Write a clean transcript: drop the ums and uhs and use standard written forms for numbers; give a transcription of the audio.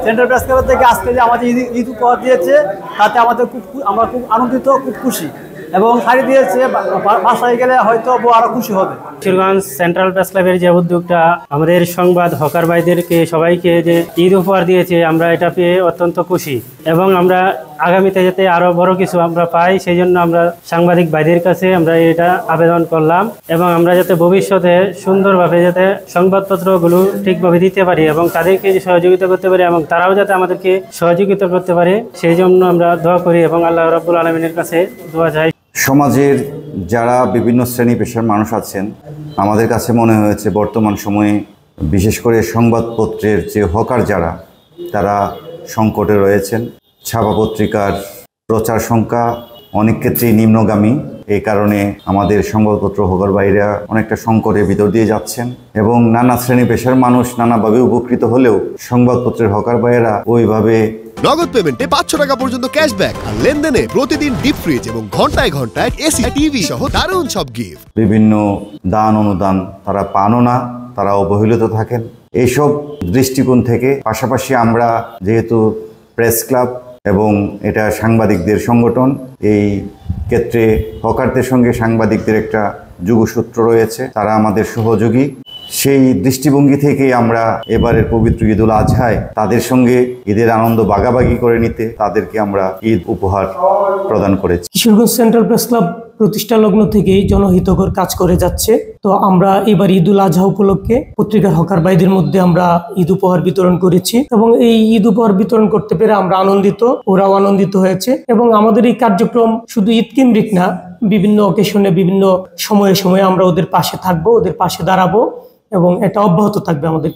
Central press club থেকে আজকে যে আমাদের ঈদ উপহার দিয়েছে তাতে আমরা খুব আনন্দিত, খুব খুশি, এবং শাড়ি দিয়েছে, বাসায় গেলে হয়তো বউ আরো খুশি হবে। কিশোরগঞ্জ সেন্ট্রাল প্রেস ক্লাবের যে উদ্যোগটা আমাদের সংবাদ হকার ভাইদেরকে সবাইকে যে ঈদ উপহার দিয়েছে, আমরা এটা পেয়ে অত্যন্ত খুশি, এবং আমরা আগামীতে যাতে আরো বড় কিছু আমরা পাই সেই জন্য আমরা সাংবাদিক ভাইদের কাছে আমরা এটা আবেদন করলাম, এবং আমরা যাতে ভবিষ্যতে সুন্দরভাবে যাতে সংবাদপত্রগুলো ঠিকভাবে দিতে পারি এবং তাদেরকে সহযোগিতা করতে পারি এবং তারাও যাতে আমাদেরকে সহযোগিতা করতে পারে সেই জন্য আমরা দোয়া করি এবং আল্লাহ রাব্বুল আলামিনের কাছে দোয়া চাই। সমাজের যারা বিভিন্ন শ্রেণী পেশার মানুষ আছেন, আমাদের কাছে মনে হয়েছে বর্তমান সময়ে বিশেষ করে সংবাদপত্রের যে হকার যারা, তারা সংকটে রয়েছেন। ছাপা পত্রিকার প্রচার সংখ্যা অনেক ক্ষেত্রেই নিম্নগামী। এই কারণে আমাদের সংবাদপত্র হকার ভাইরা অনেকটা সংকটের ভিতর দিয়ে যাচ্ছেন, এবং নানা শ্রেণী পেশার মানুষ নানাভাবে উপকৃত হলেও সংবাদপত্রের হকার ভাইয়েরা ওইভাবে নগদ পেমেন্টে 500 টাকা পর্যন্ত ক্যাশব্যাক আর লেনদেনে প্রতিদিন ডিপ ফ্রিজ এবং ঘন্টায় ঘন্টায় এসি টিভি সহ দারুণ সব গিফট। বিভিন্ন দান অনুদান তারা পানও না, তারা অবহেলিত থাকেন। এইসব দৃষ্টিকোণ থেকে পাশাপাশি আমরা যেহেতু প্রেস ক্লাব এবং এটা সাংবাদিকদের সংগঠন, এই ক্ষেত্রে হকারদের সঙ্গে সাংবাদিকদের একটা যোগসূত্র রয়েছে, তারা আমাদের সহযোগী। সেই দৃষ্টিভঙ্গি থেকেই আমরা এবারের পবিত্র ঈদুল আজহায় তাদের সঙ্গে ঈদের আনন্দ ভাগাভাগি করে নিতে তাদেরকে আমরা ঈদ উপহার প্রদান করেছি। কিশোরগঞ্জ সেন্ট্রাল প্রেস ক্লাব প্রতিষ্ঠা লগ্ন থেকেই জনহিতকর কাজ করে যাচ্ছে। তো আমরা এবার ঈদুল আজহা উপলক্ষে পত্রিকার হকার ভাইদের মধ্যে আমরা ঈদ উপহার বিতরণ করেছি, এবং এই ঈদ উপহার বিতরণ করতে পেরে আমরা আনন্দিত, ওরাও আনন্দিত হয়েছে। এবং আমাদের এই কার্যক্রম শুধু ঈদ কেন্দ্রিক না, বিভিন্ন অকেশনে বিভিন্ন সময়ে আমরা ওদের পাশে থাকবো, ওদের পাশে দাঁড়াবো, এবং এটা অব্যাহত থাকবে আমাদের।